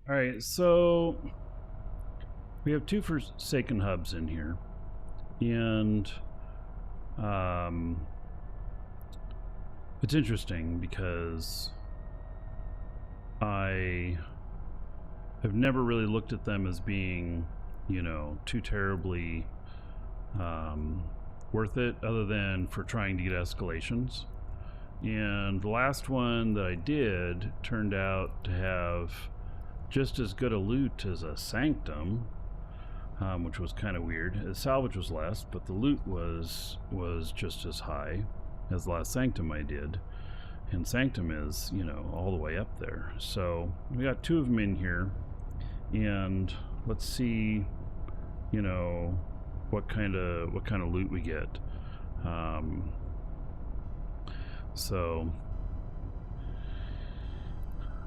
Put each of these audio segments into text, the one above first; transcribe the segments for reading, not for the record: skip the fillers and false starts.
All right, so we have two Forsaken hubs in here, and it's interesting because I have never really looked at them as being, you know, too terribly worth it, other than for trying to get escalations. And the last one that I did turned out to have just as good a loot as a Sanctum, which was kind of weird. The salvage was less, but the loot was just as high as the last Sanctum I did. And Sanctum is, you know, all the way up there. So we got two of them in here, and let's see, you know, what kind of loot we get. So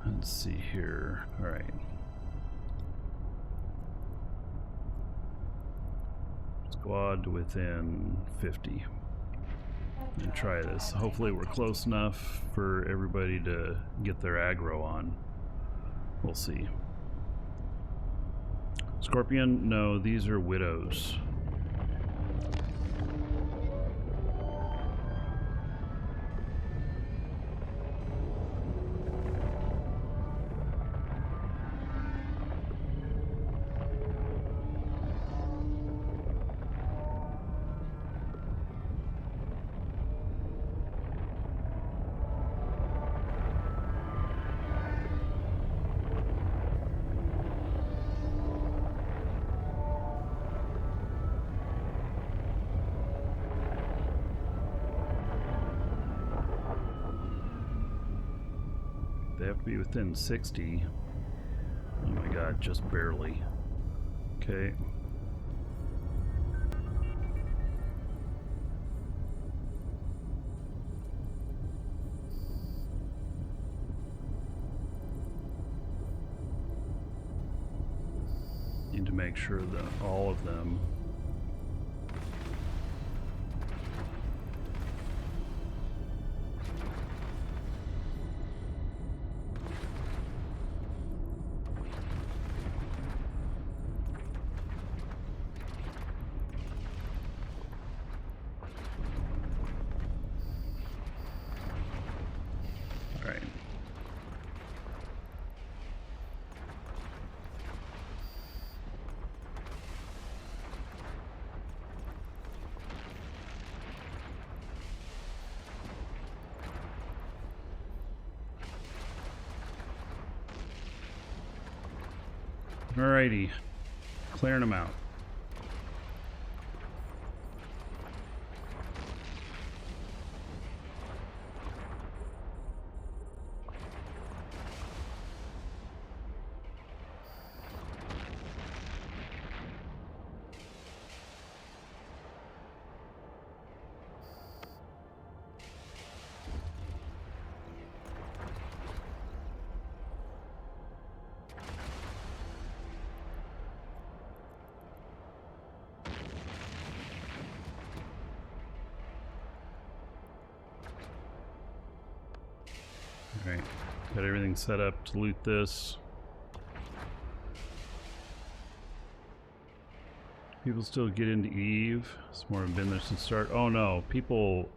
let's see here. All right. Squad within 50. And try this. Hopefully we're close enough for everybody to get their aggro on. We'll see. Scorpion? No, these are widows. They have to be within 60. Oh my god, just barely. Okay. Need to make sure that all of them . Alrighty, clearing them out. Alright, got everything set up to loot this. People still get into Eve. Some more have been there since start. Oh no, people,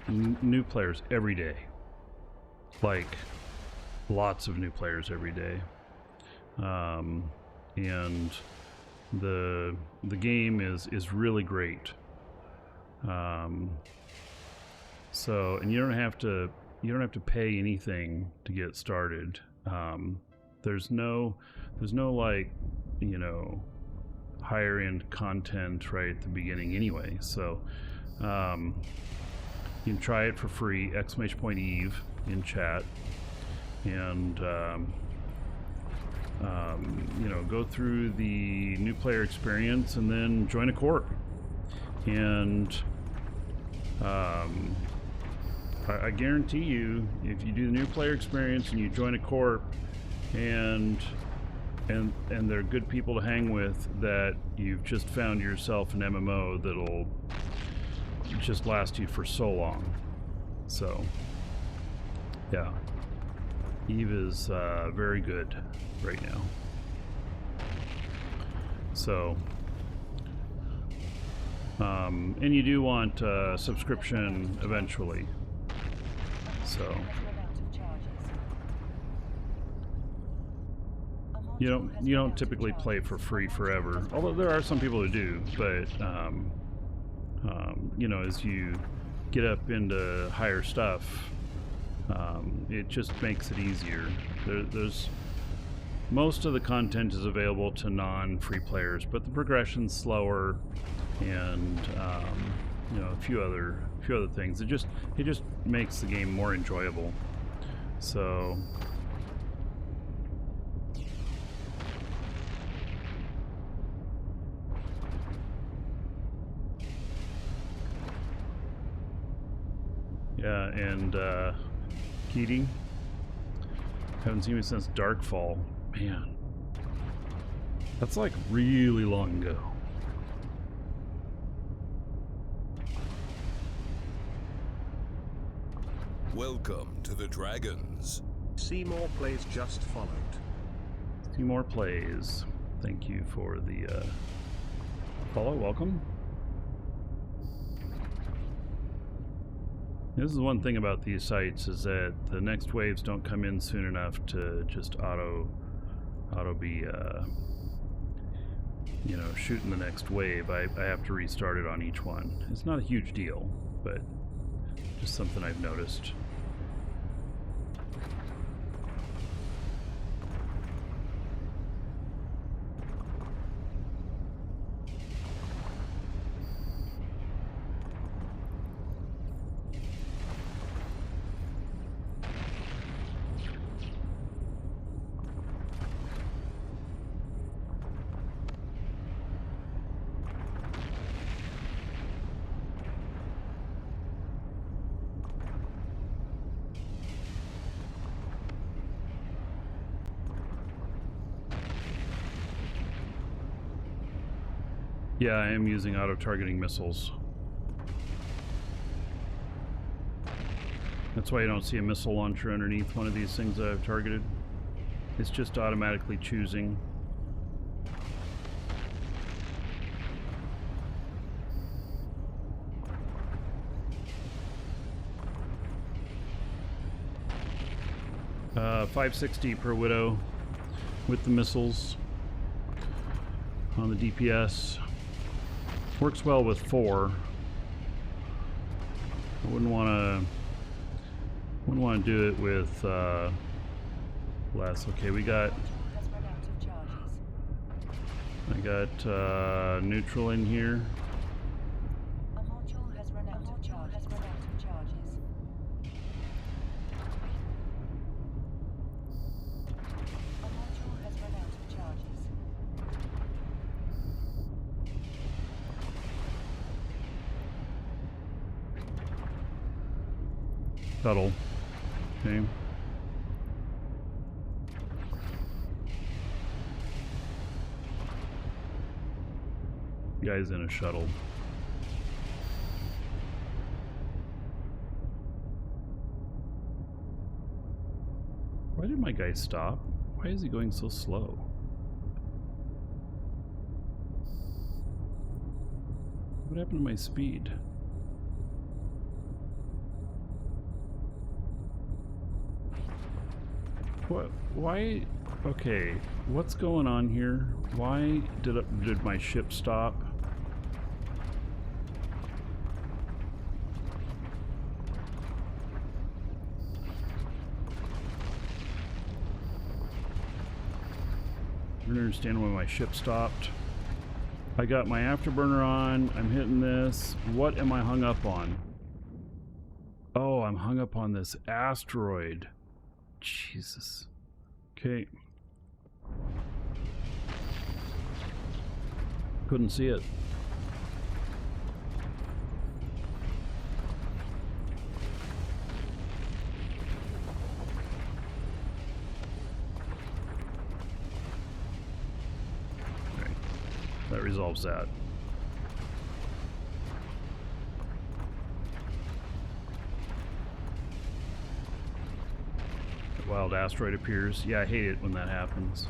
new players every day. Like, lots of new players every day. And the game is really great. So, and you don't have to pay anything to get started. There's no like, you know, higher end content right at the beginning anyway. So you can try it for free, !Eve in chat, and you know, go through the new player experience and then join a corp. And I guarantee you, if you do the new player experience and you join a corp, and they're good people to hang with, that you've just found yourself an MMO that'll just last you for so long. So, yeah. Eve is very good right now. So, and you do want subscription eventually. So you don't typically play for free forever. Although there are some people who do, but you know, as you get up into higher stuff, it just makes it easier. There's most of the content is available to non-free players, but the progression's slower, and you know, a few other things. It just makes the game more enjoyable. So yeah, and Keating, haven't seen me since Darkfall. Man, that's like really long ago. Welcome to the Dragons. Seymour Plays just followed. Seymour Plays. Thank you for the follow. Welcome. This is one thing about these sites, is that the next waves don't come in soon enough to just auto be you know, shooting the next wave. I have to restart it on each one. It's not a huge deal, but just something I've noticed. Yeah, I am using auto-targeting missiles. That's why you don't see a missile launcher underneath one of these things that I've targeted. It's just automatically choosing. $560 per Widow with the missiles on the DPS. Works well with 4. I wouldn't want to do it with less. Okay, I got neutral in here. A module has run out of charges. A module has run out of charges. Shuttle. Okay. Guy's in a shuttle. Why did my guy stop? Why is he going so slow? What happened to my speed? What? Why? Okay, what's going on here? Why did my ship stop? I don't understand why my ship stopped. I got my afterburner on. I'm hitting this. What am I hung up on? Oh, I'm hung up on this asteroid. Jesus. Okay. Couldn't see it. Okay. That resolves that. Wild failed asteroid appears. Yeah, I hate it when that happens.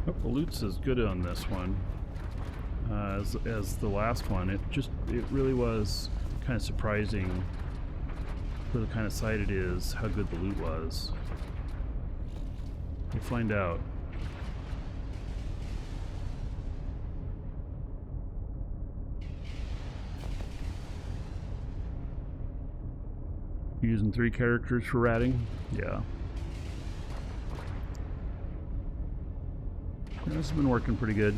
Oh, the loot's as good on this one as the last one. It really was kind of surprising for the kind of site it is, how good the loot was. We'll find out. Using 3 characters for ratting? Yeah. This has been working pretty good.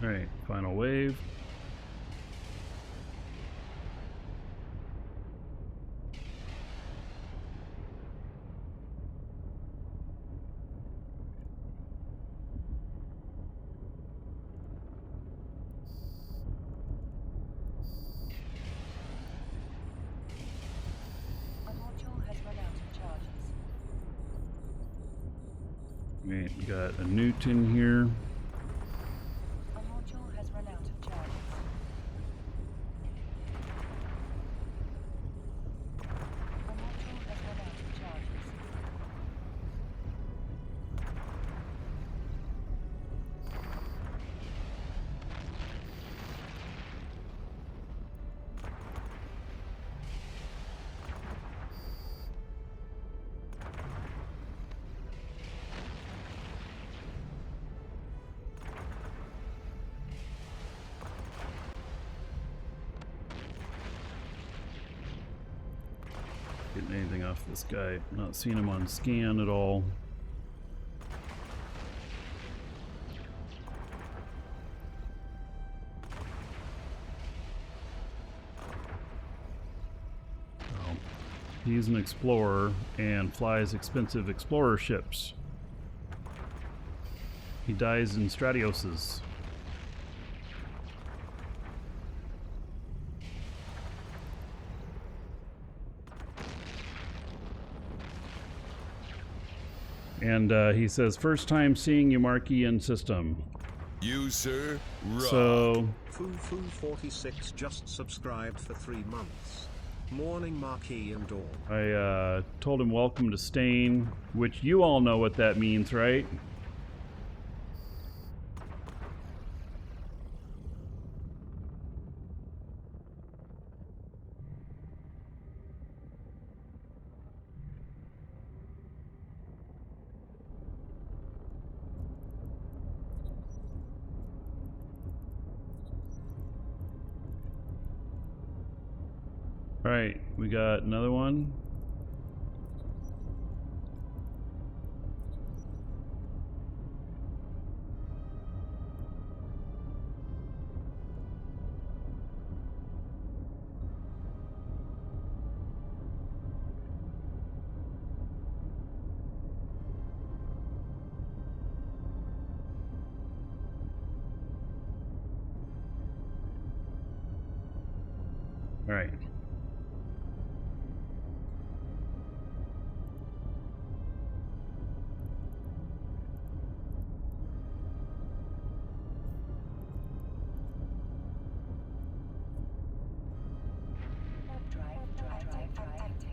Alright, final wave. Alright, we got a Newton here. Getting anything off this guy. Not seeing him on scan at all. He's an explorer and flies expensive explorer ships. He dies in Stratioses. And he says, first time seeing you, Markee, in system. You, sir, rock. So, Foo46 just subscribed for 3 months. Morning, Markee and Dawn. I told him welcome to Stain, which you all know what that means, right? Alright, we got another one. Alright.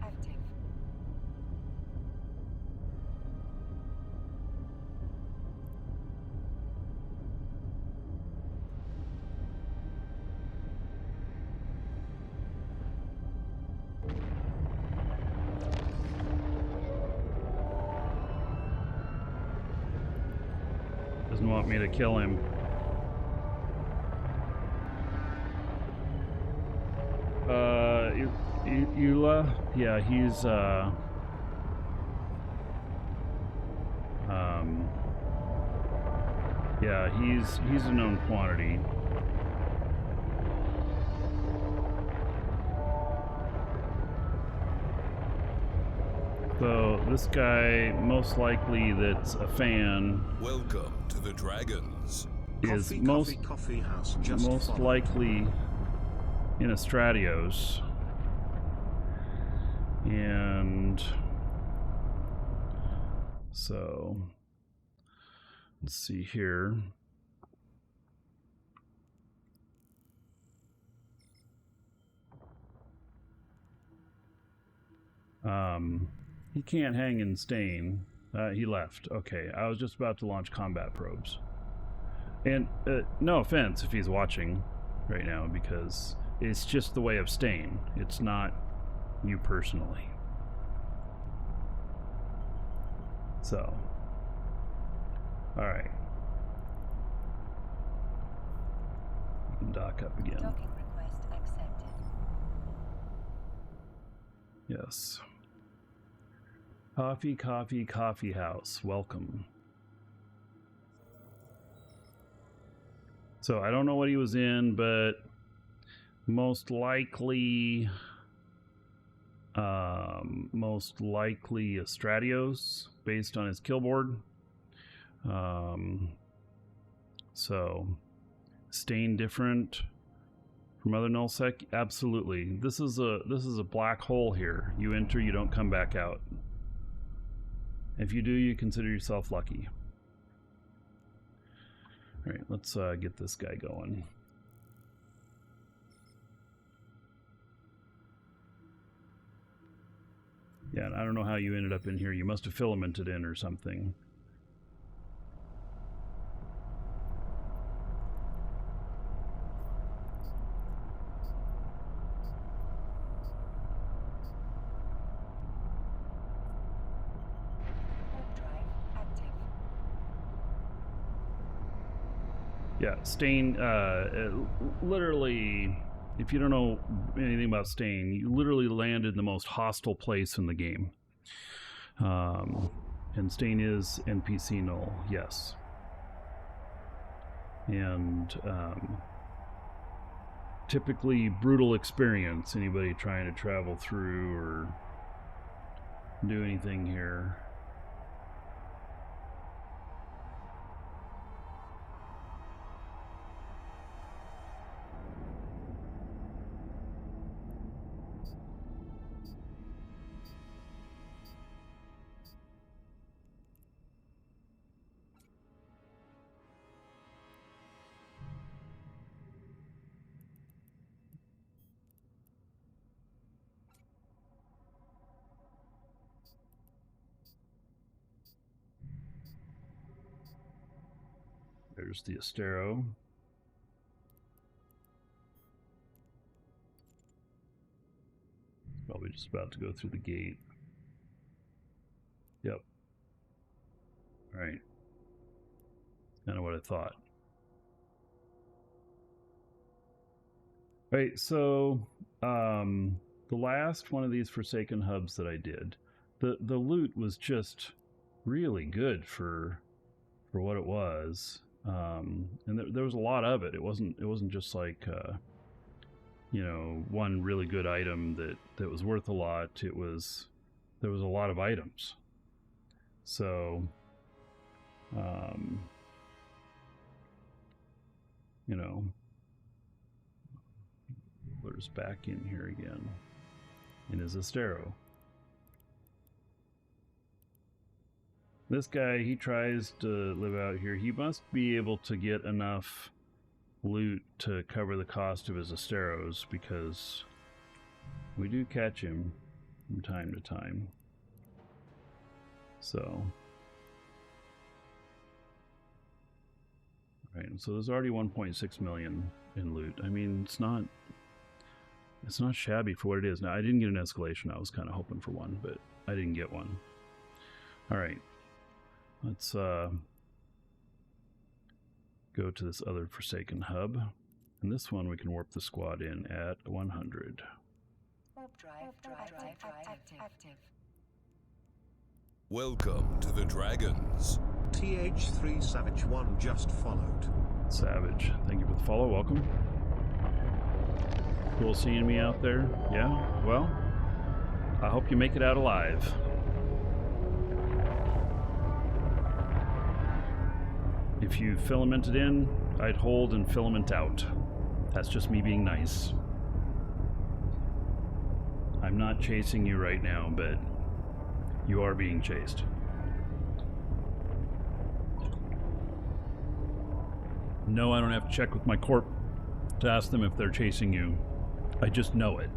Active. Doesn't want me to kill him. Eula? Yeah, he's, yeah, he's a known quantity. So, this guy, most likely that's a fan, Welcome to the Dragons. is Coffee house just most followed. likely in a Stratios. And so let's see here. He can't hang and stain. He left. Okay, I was just about to launch combat probes. And no offense if he's watching right now, because it's just the way of Stain. It's not you personally. So, alright. You can dock up again. Docking request accepted. Yes. Coffee house. Welcome. So I don't know what he was in, but most likely a Stratios based on his killboard. So Stain different from other nullsec? Absolutely. This is a black hole here. You enter, you don't come back out. If you do, you consider yourself lucky. All right, let's get this guy going. Yeah, I don't know how you ended up in here. You must have filamented in or something. Yeah, Stain, literally, if you don't know anything about Stain, you literally landed in the most hostile place in the game. And Stain is NPC null, yes. And typically brutal experience, anybody trying to travel through or do anything here. There's the Astero. Probably just about to go through the gate. Yep. All right. Kind of what I thought. All right, so the last one of these Forsaken hubs that I did, the loot was just really good for what it was. And there was a lot of it. It wasn't just like you know, one really good item that was worth a lot. There was a lot of items. So you know, there's back in here again in his Astero. This guy, he tries to live out here. He must be able to get enough loot to cover the cost of his Asteros, because we do catch him from time to time. So, right, so there's already 1.6 million in loot. I mean, it's not shabby for what it is. Now, I didn't get an escalation. I was kind of hoping for one, but I didn't get one. All right. Let's go to this other Forsaken hub. And this one we can warp the squad in at 100. Warp drive active. Welcome to the Dragons. TH3 Savage 1 just followed. Savage, thank you for the follow. Welcome. Cool seeing me out there. Yeah, well, I hope you make it out alive. If you filamented in, I'd hold and filament out. That's just me being nice. I'm not chasing you right now, but you are being chased. No, I don't have to check with my corp to ask them if they're chasing you. I just know it.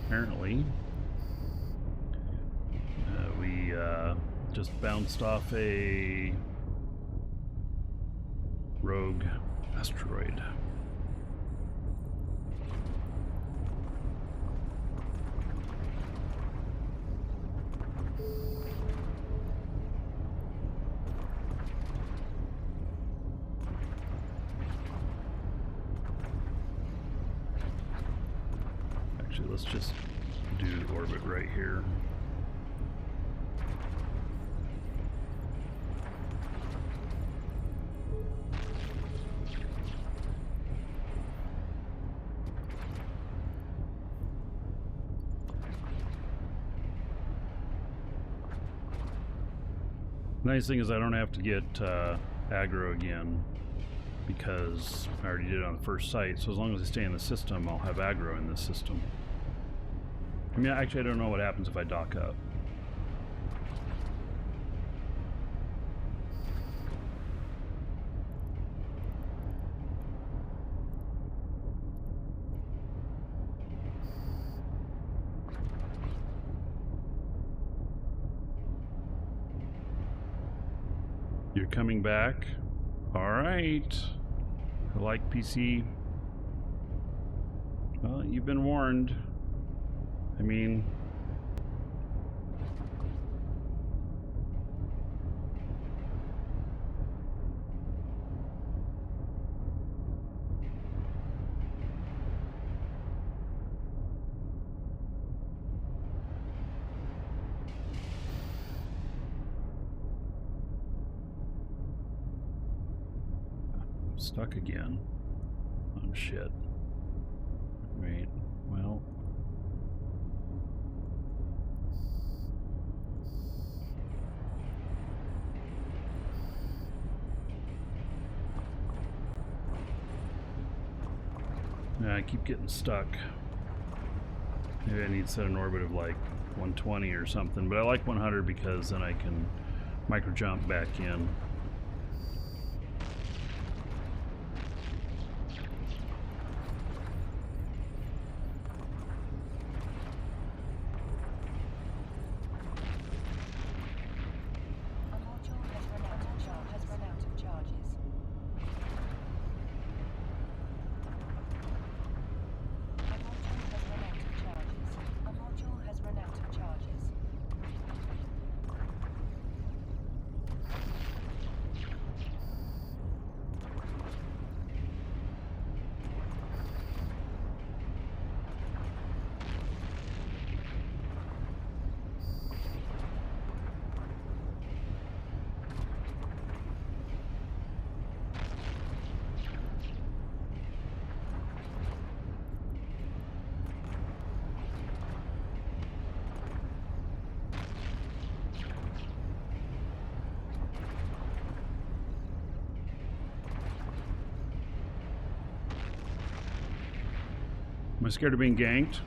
Apparently, we just bounced off a rogue asteroid. Actually, let's just do the orbit right here. Nice thing is I don't have to get aggro again, because I already did it on the first site. So as long as I stay in the system, I'll have aggro in this system. I mean, actually, I don't know what happens if I dock up. You're coming back? All right. I like PC. Well, you've been warned. I mean, stuck again. Oh shit. Right. Well. Yeah, I keep getting stuck. Maybe I need to set an orbit of like 120 or something, but I like 100 because then I can micro jump back in. A module has run out of charges. A module has run out of charges. Am I scared of being ganked?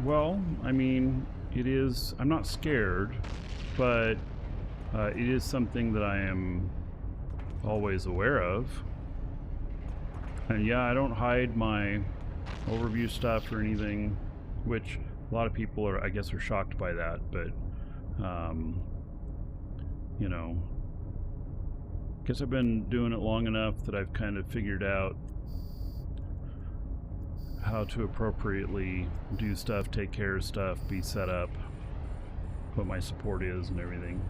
Well, I mean, it is. I'm not scared, but it is something that I am always aware of. And yeah, I don't hide my overview stuff or anything, which a lot of people are, I guess, are shocked by that. But you know, I guess I've been doing it long enough that I've kind of figured out how to appropriately do stuff, take care of stuff, be set up, what my support is and everything.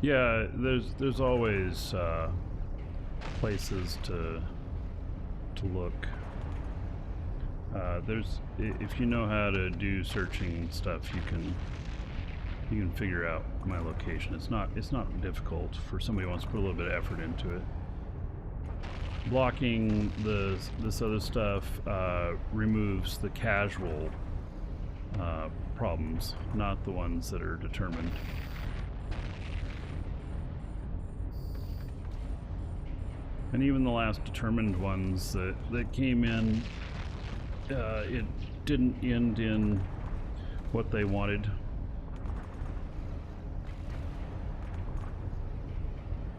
Yeah, there's always places to look. If you know how to do searching stuff, you can figure out my location. It's not difficult for somebody who wants to put a little bit of effort into it. Blocking this other stuff removes the casual problems, not the ones that are determined. And even the last determined ones that came in, it didn't end in what they wanted.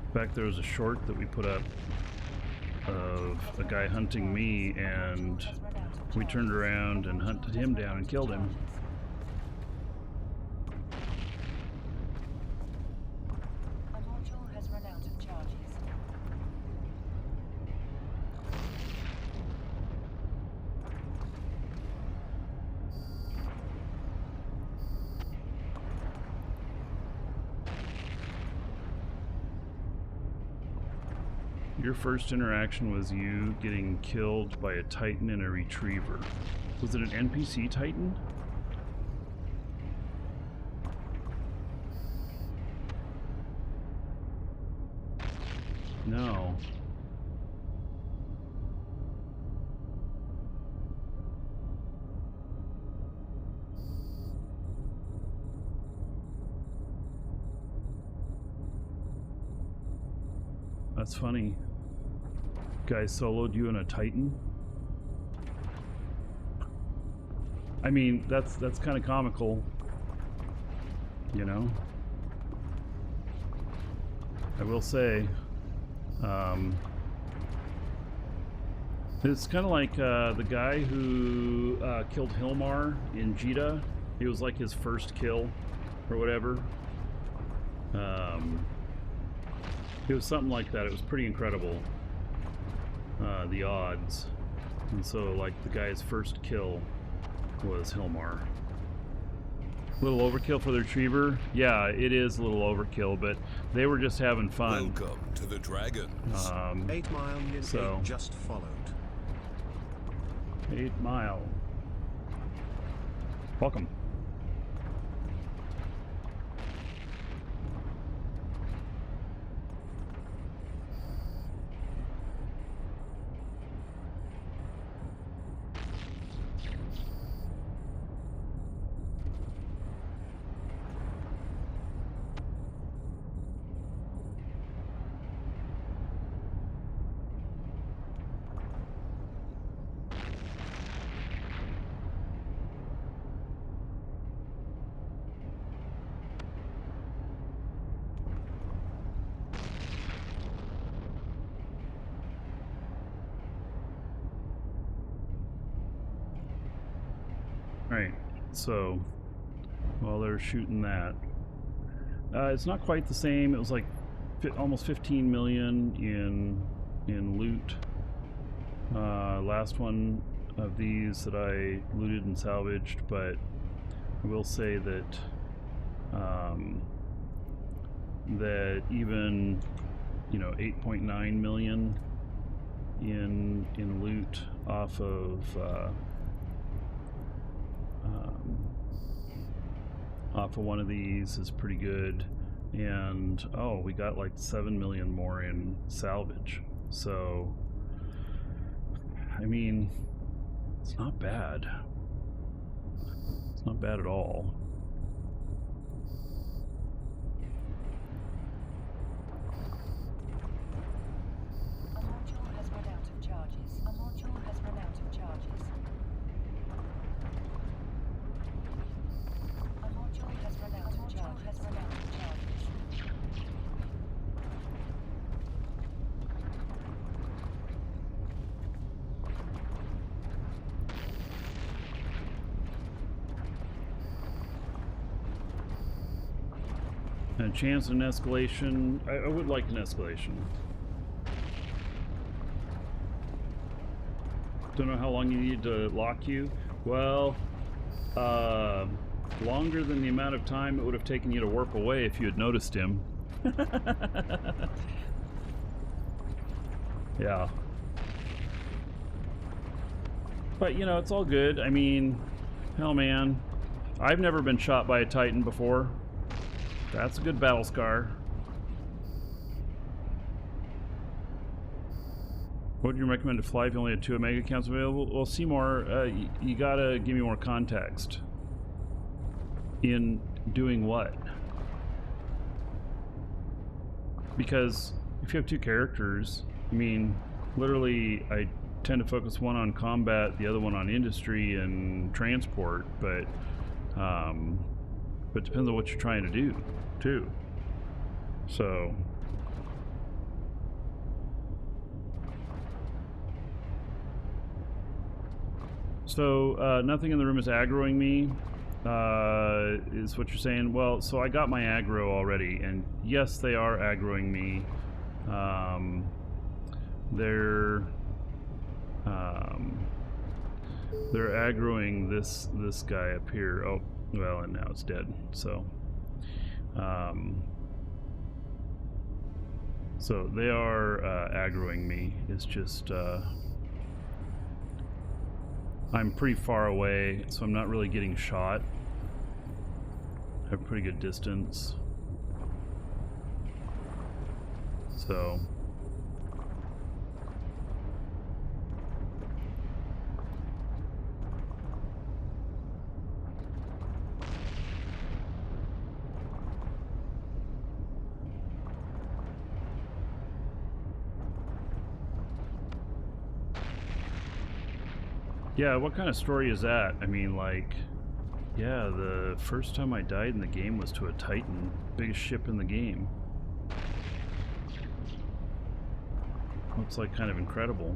In fact, there was a short that we put up of a guy hunting me, and we turned around and hunted him down and killed him. A module has run out of charges. Your first interaction was you getting killed by a Titan and a Retriever. Was it an NPC Titan? No. That's funny. Guy soloed you in a Titan? I mean, that's kind of comical, you know? I will say, it's kind of like the guy who killed Hilmar in Jita. It was like his first kill. or whatever. It was something like that. It was pretty incredible, the odds. And so, like, the guy's first kill was Hilmar. A little overkill for the retriever? Yeah, it is a little overkill, but they were just having fun. Welcome to the Dragons. 8 Mile Min So- 8 just followed. 8 Mile. Welcome. Alright, so while they're shooting that, it's not quite the same. It was like almost 15 million in loot. Last one of these that I looted and salvaged, but I will say that that even, you know, 8.9 million in loot off of one of these is pretty good. And oh, we got like 7 million more in salvage. So I mean, it's not bad. It's not bad at all. A module has run out of charges. A module has run out of charges. A module has run out of charges. Has run out of charges. And a chance of an escalation. I would like an escalation. Don't know how long you need to lock you. Well, longer than the amount of time it would have taken you to warp away if you had noticed him. Yeah. But, you know, it's all good. I mean, hell, man. I've never been shot by a Titan before. That's a good battle scar. What would you recommend to fly if you only had 2 Omega accounts available? Well, Seymour, you gotta give me more context. In doing what? Because if you have 2 characters, I mean, literally, I tend to focus one on combat, the other one on industry and transport, but it depends on what you're trying to do, too. So nothing in the room is aggroing me, is what you're saying. Well, so I got my aggro already, and yes, they are aggroing me. They're aggroing this guy up here. Oh, well, and now it's dead. So so they are aggroing me. It's just I'm pretty far away, so I'm not really getting shot. I have pretty good distance. So yeah, what kind of story is that? I mean, like, yeah, the first time I died in the game was to a Titan, biggest ship in the game. Looks like kind of incredible.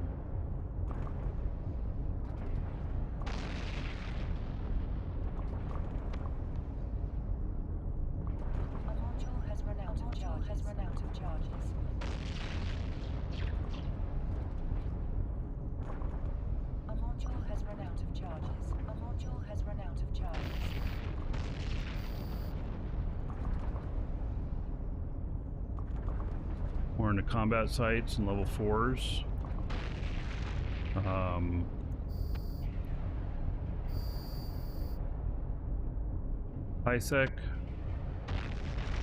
of charges. A module has run out of charges. A module has run out of charges. We're into combat sites and level 4s. High sec,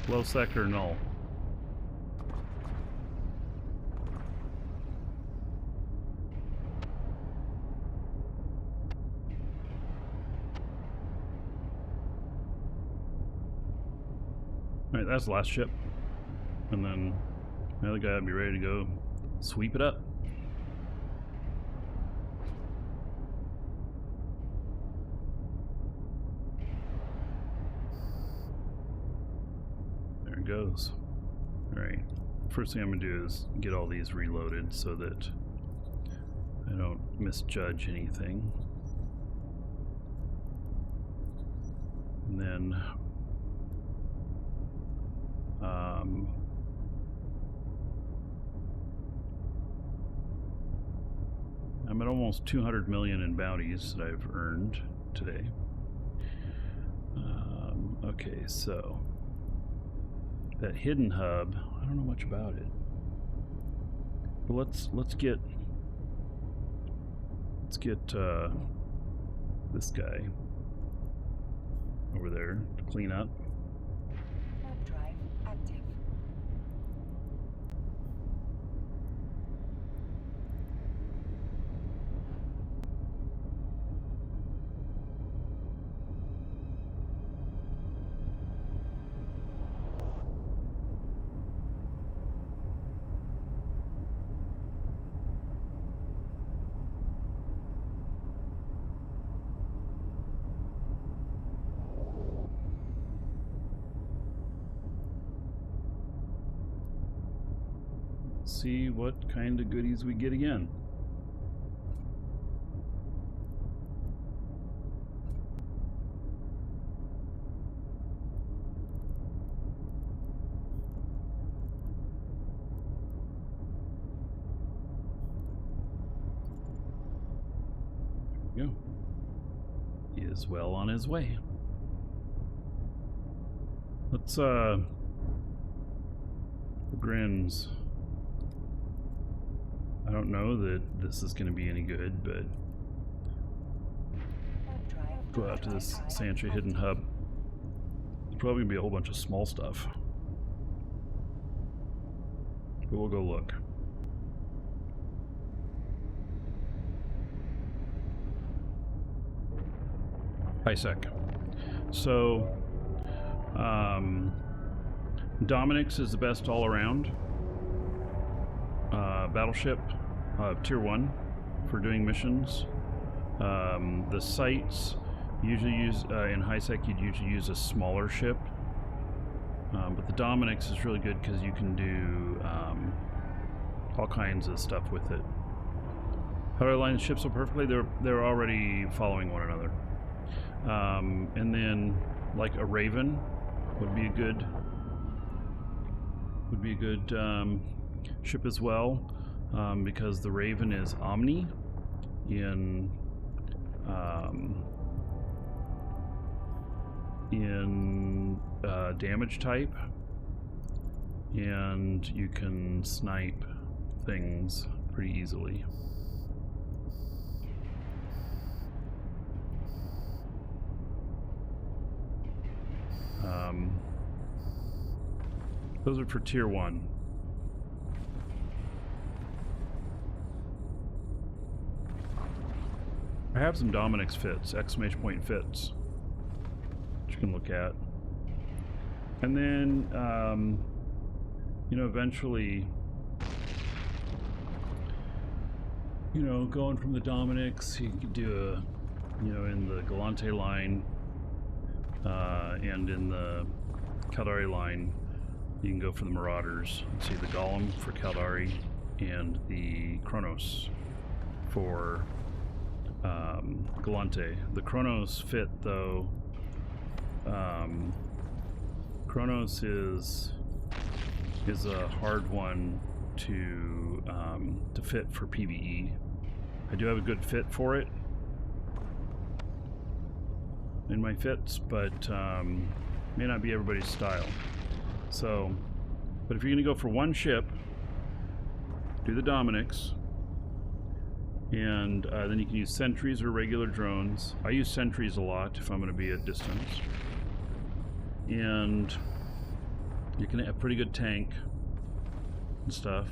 low sec, or null. Alright, that's the last ship. And then the other guy will be ready to go sweep it up. There it goes. Alright, first thing I'm going to do is get all these reloaded so that I don't misjudge anything. And then I'm at almost 200 million in bounties that I've earned today. Okay, so that hidden hub, I don't know much about it, but let's get this guy over there to clean up. Warp drive active. See what kind of goodies we get again. There we go. He is well on his way. Let's grins. I don't know that this is going to be any good, but go out to this Sansha hidden hub. There's probably going to be a whole bunch of small stuff, but we'll go look. High sec. So Dominic's is the best all around. Battleship, tier 1 for doing missions. The sites usually use in high sec, you'd usually use a smaller ship, but the Dominic's is really good because you can do all kinds of stuff with it. How do I line the ships so perfectly? They're already following one another, and then like a Raven would be a good ship as well. Because the Raven is Omni in damage type, and you can snipe things pretty easily. Those are for tier 1. I have some Dominic's fits, exclamation point fits, which you can look at. And then, you know, eventually, you know, going from the Dominic's, you could do a, you know, in the Galante line, and in the Caldari line, you can go for the Marauders. See the Golem for Caldari and the Kronos for Galante. The Kronos fit though. Kronos is is a hard one to fit for PvE. I do have a good fit for it in my fits, but may not be everybody's style. So, but if you're going to go for one ship, do the Dominics, and then you can use sentries or regular drones. I use sentries a lot if I'm going to be at distance, and you can have pretty good tank and stuff.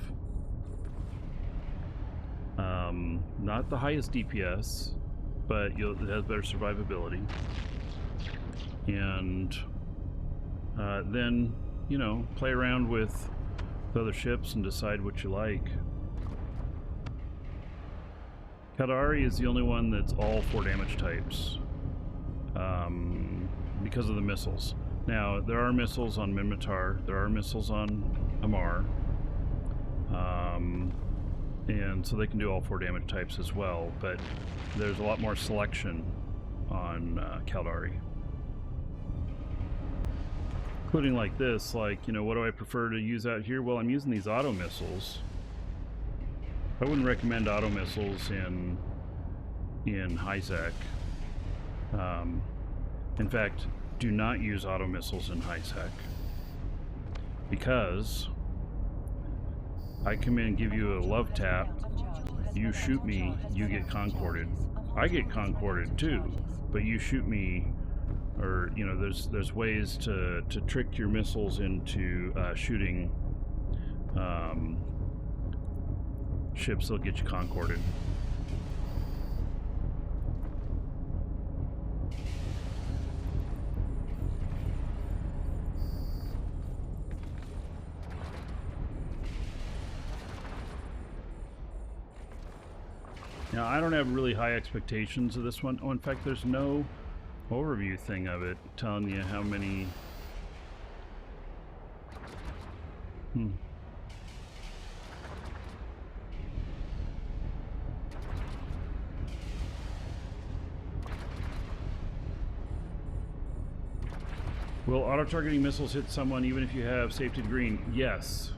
Not the highest DPS, but it has better survivability. And then, you know, play around with the other ships and decide what you like. Caldari is the only one that's all 4 damage types because of the missiles. Now, there are missiles on Minmatar, there are missiles on Amar, and so they can do all 4 damage types as well, but there's a lot more selection on Caldari. Including like this, like, you know, what do I prefer to use out here? Well, I'm using these auto missiles. I wouldn't recommend auto missiles in HiSec. In fact, do not use auto missiles in HiSec, because I come in and give you a love tap, you shoot me, you get concorded. I get concorded too, but you shoot me, or, you know, there's ways to trick your missiles into shooting ships that'll get you concorded. Now, I don't have really high expectations of this one. Oh, in fact, there's no overview thing of it telling you how many. Will auto-targeting missiles hit someone even if you have safety to green? Yes.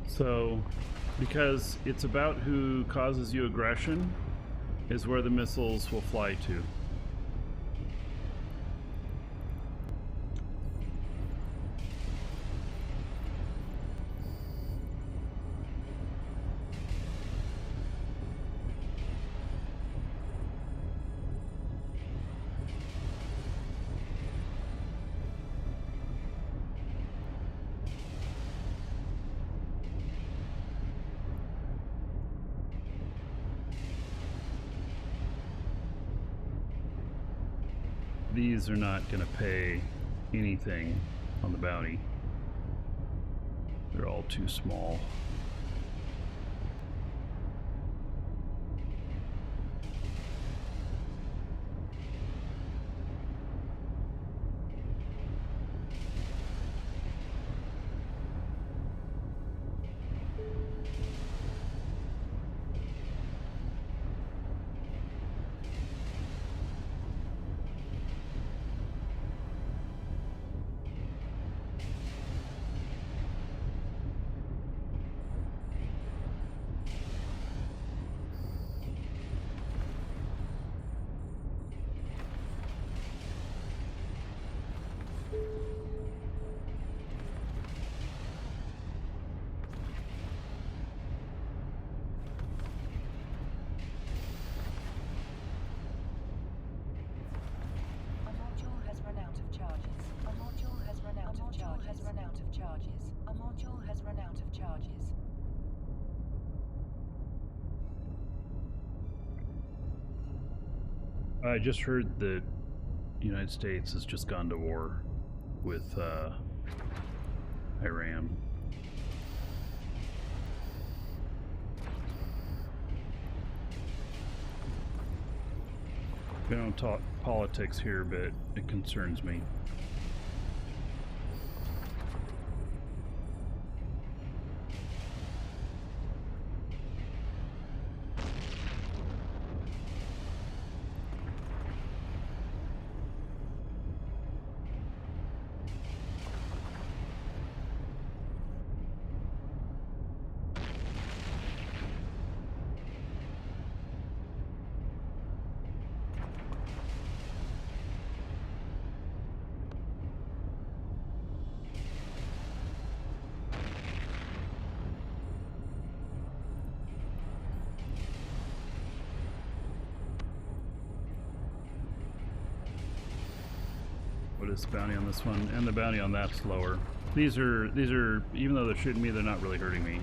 So, because it's about who causes you aggression, is where the missiles will fly to. These are not going to pay anything on the bounty. They're all too small. I just heard that the United States has just gone to war with Iran. We don't talk politics here, but it concerns me. notice bounty on this one, and the bounty on that's lower. These are even though they're shooting me, they're not really hurting me.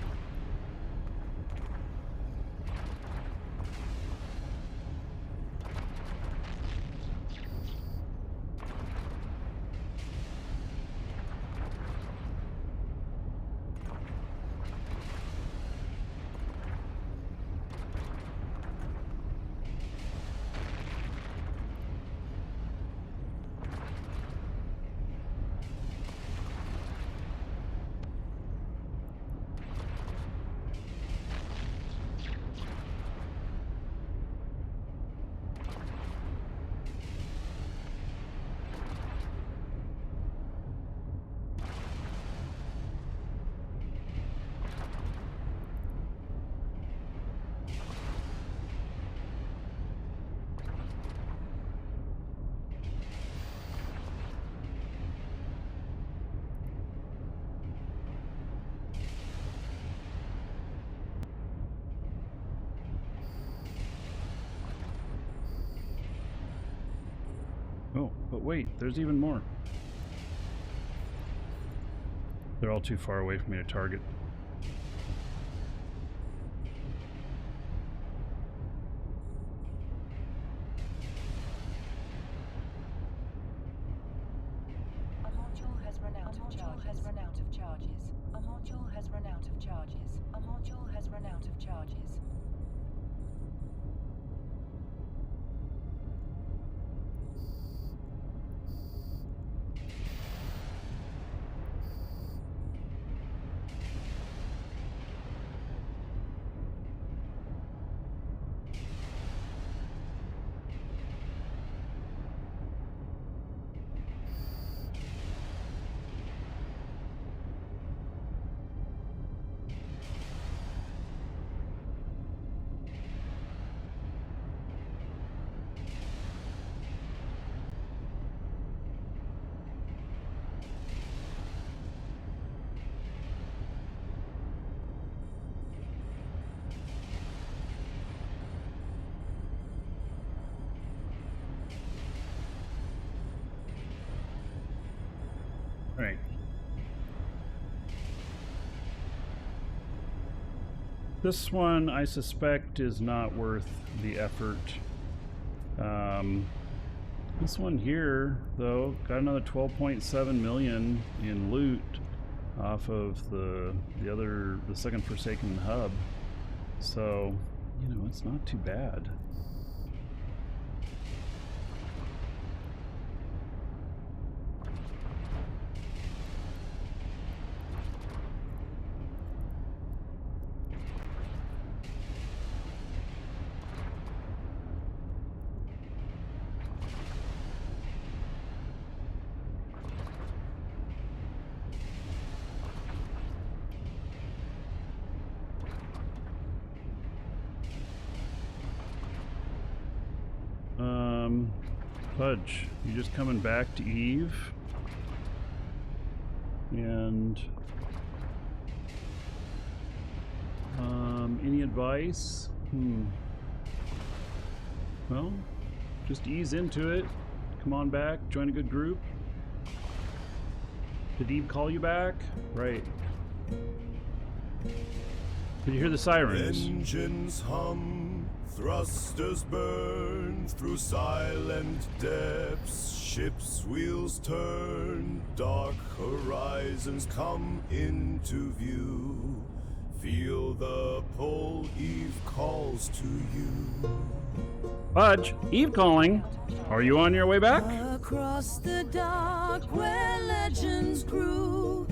Oh, but wait, there's even more. They're all too far away for me to target. A module has run out of charges. A module has run out of charges. A module has run out of charges. Right. This one, I suspect, is not worth the effort. This one here, though, got another 12.7 million in loot off of the second Forsaken hub. So, you know, it's not too bad. Fudge, you just coming back to Eve? And any advice? Well, just ease into it. Come on back, join a good group. Did Eve call you back? Right. Did you hear the sirens? Engines hum, thrusters burn through silent depths. Ships' wheels turn, dark horizons come into view. Feel the pull, Eve calls to you. Fudge, Eve calling. Are you on your way back? Across the dark where legends grew,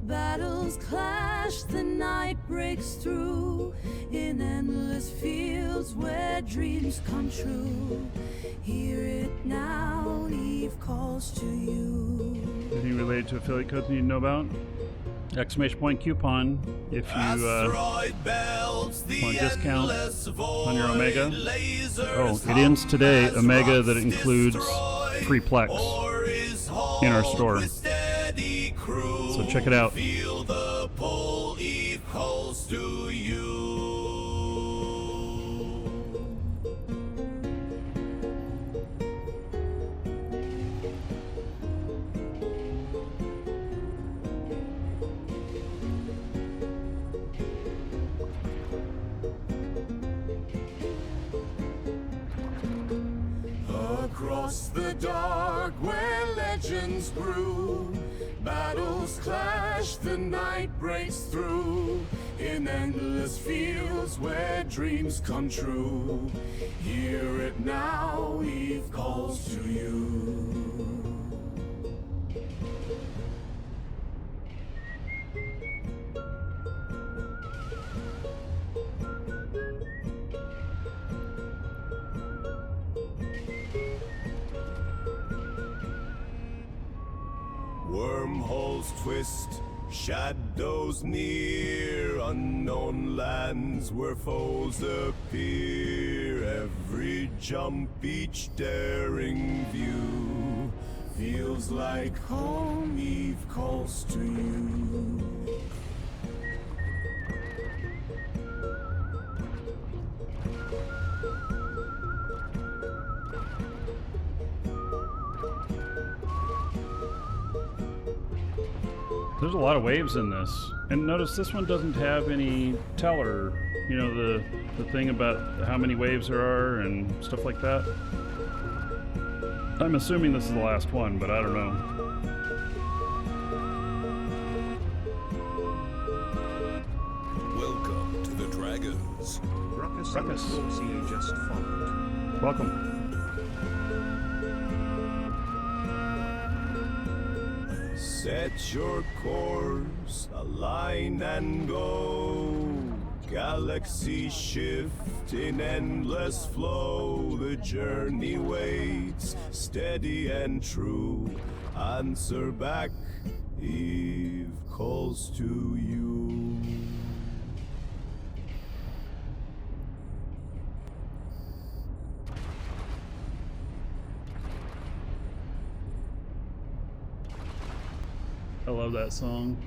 battles clash, the night breaks through. In endless fields where dreams come true, hear it now, Eve calls to you. Anything related to affiliate codes you need to know about? Exclamation point coupon if you want a discount on your Omega. Oh, it ends today, Omega, that includes free Plex in our store. So check it out. Feel the pull, Eve calls to you. across the dark where legends grew. Battles clash, the night breaks through. In endless fields where dreams come true. Hear it now, Eve calls to you. Wormholes twist, shadows near, unknown lands where foes appear. Every jump, each daring view, feels like home. Eve calls to you. There's a lot of waves in this, and notice this one doesn't have any teller, you know, the thing about how many waves there are and stuff like that. I'm assuming this is the last one, but I don't know. Welcome to the Dragons. Ruckus Ruckus. you just followed. Welcome. Set your course, align and go. Galaxy shift in endless flow. The journey waits, steady and true. Answer back, Eve calls to you. I love that song.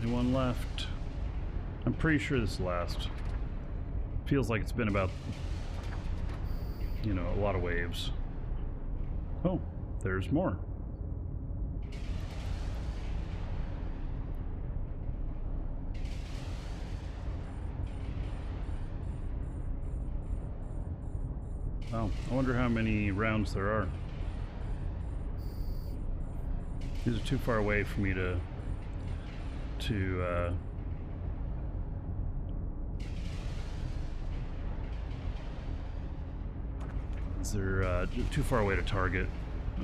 One left. I'm pretty sure this is last. Feels like it's been about, you know, a lot of waves. Oh, there's more. Oh, I wonder how many rounds there are. These are too far away for me to they're too far away to target.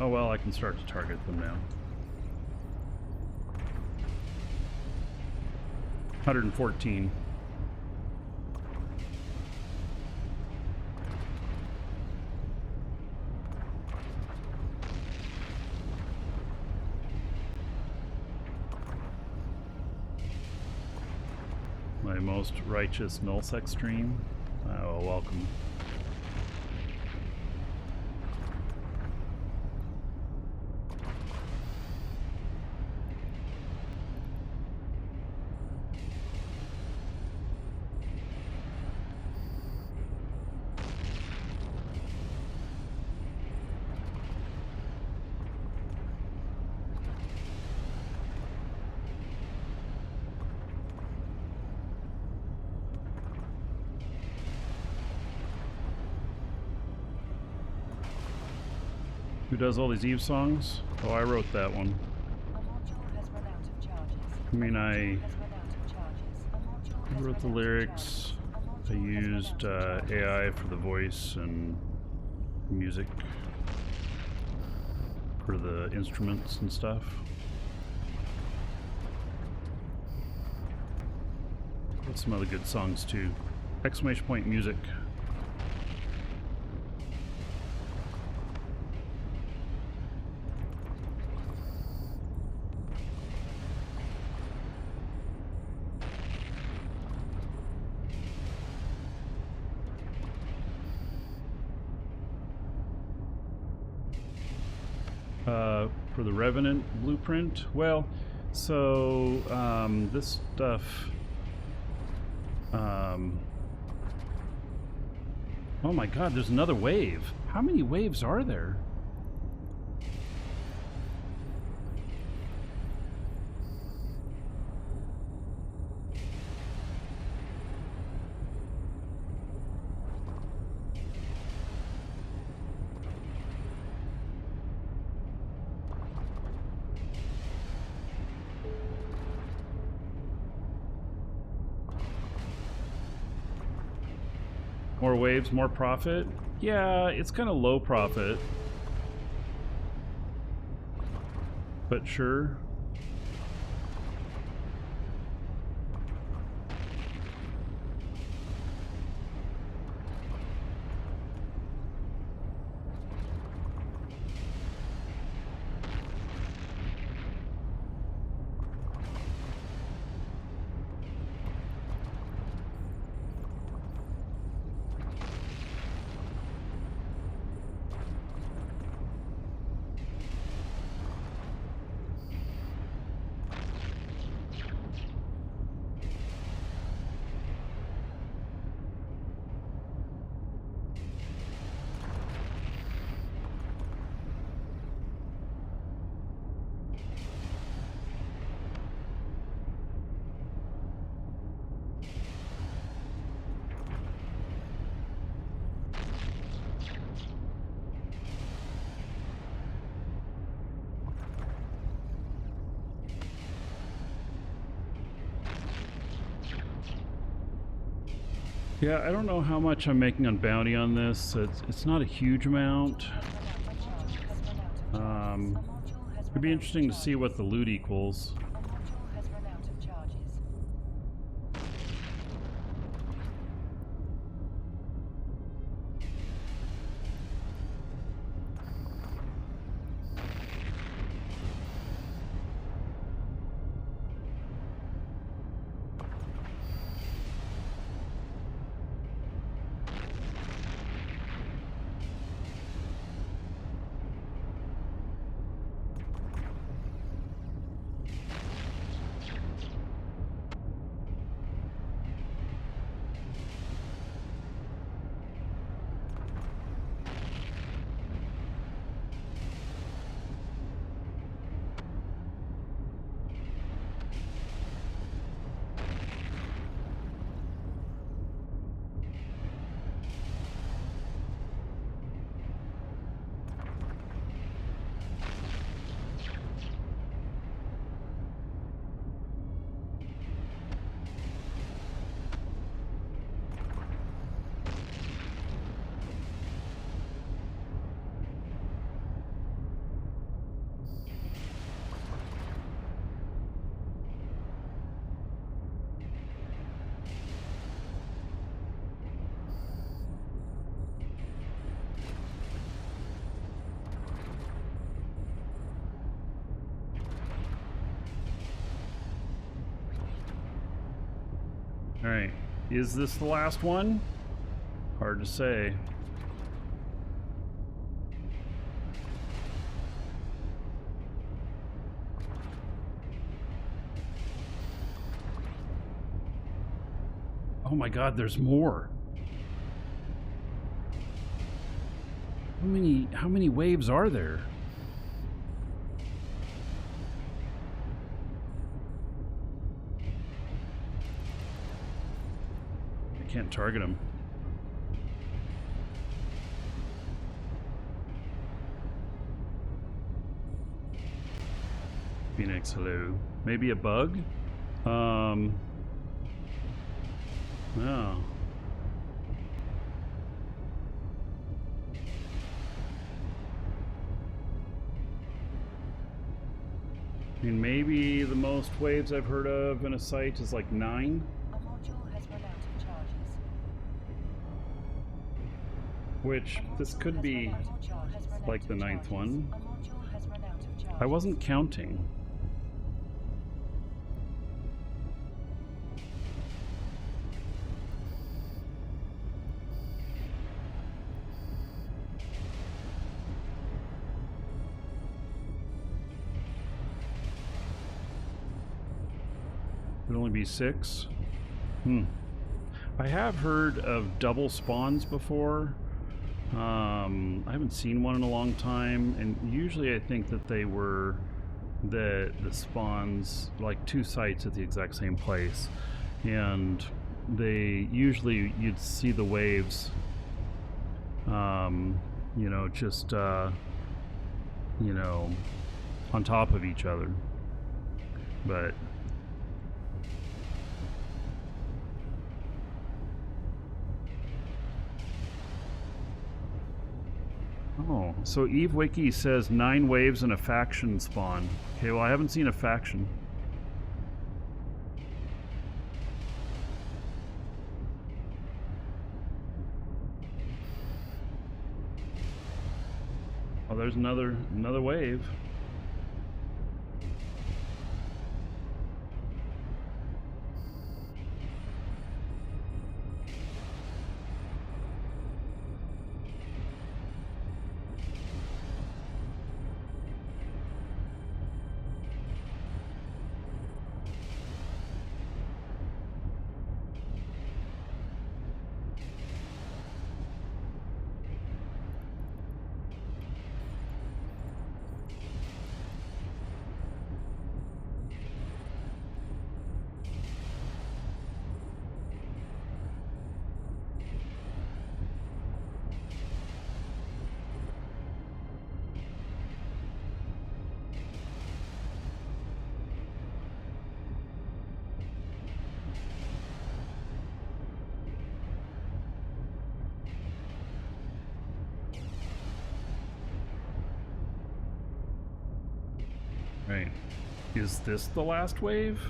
Oh well, I can start to target them now. 114. My most righteous nullsec stream. Oh, welcome. Who does all these Eve songs? Oh, I wrote that one. A module has run out of charges. I mean, I Has run out of charges. A module has wrote the run out of lyrics. charges. A I module has run used out of charges. AI for the voice and music for the instruments and stuff. Got some other good songs too. Exclamation point music. For the Revenant blueprint? Well, so this stuff. Oh my god, there's another wave. How many waves are there? More waves, more profit? Yeah, it's kind of low profit. But sure. Yeah, I don't know how much I'm making on bounty on this. It's not a huge amount. It'd be interesting to see what the loot equals. Alright, is this the last one? Hard to say. Oh my god, there's more. How many waves are there? I can't target them. Phoenix, hello. Maybe a bug? No. I mean, maybe the most waves I've heard of in a site is like 9. A module has run out of charges. Which, this could be like the 9th one. A module has run out of charges. I wasn't counting. It'd only be 6. I have heard of double spawns before. I haven't seen one in a long time, and usually I think that they were the spawns like 2 sites at the exact same place, and they usually you'd see the waves, you know, just you know, on top of each other, but. Oh, so Eve Wiki says 9 waves and a faction spawn. Okay, well I haven't seen a faction. Oh, there's another wave. Right. Is this the last wave?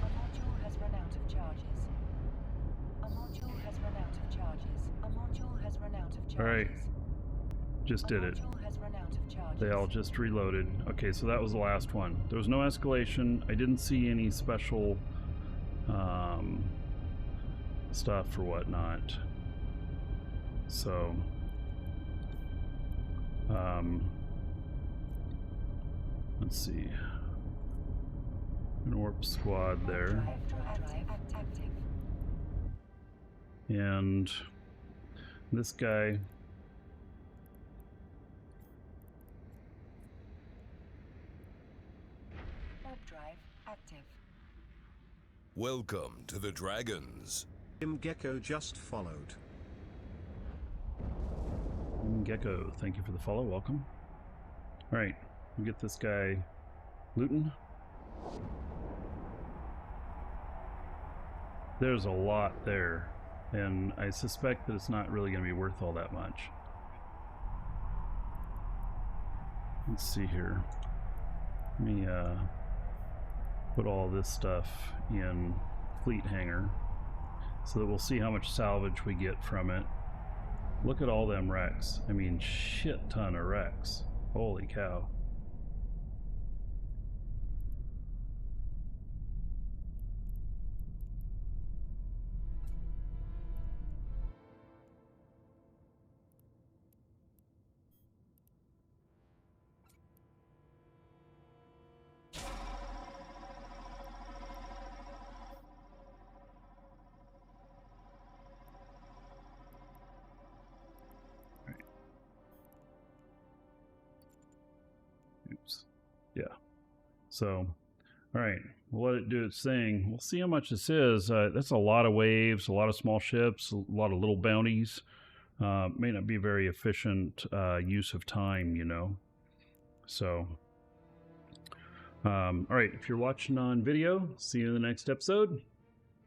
A module has run out of charges. A module has run out of charges. A module has run out of charges. All right. Just did it. A module has run out of charges. They all just reloaded. Okay, so that was the last one. There was no escalation. I didn't see any special stuff or whatnot. So, let's see. An AWP squad there. Active. And this guy. Warp drive active. Welcome to the Dragons. Gecko just followed. Gecko, thank you for the follow. Welcome. All right, we get this guy looting. There's a lot there, and I suspect that it's not really going to be worth all that much. Let's see here. Let me put all this stuff in fleet hangar so that we'll see how much salvage we get from it. Look at all them wrecks. I mean, shit ton of wrecks. Holy cow. Oops. Yeah. So, all right, we'll let it do its thing. We'll see how much this is. That's a lot of waves, a lot of small ships, a lot of little bounties. May not be very efficient use of time, you know. So, all right, if you're watching on video, see you in the next episode.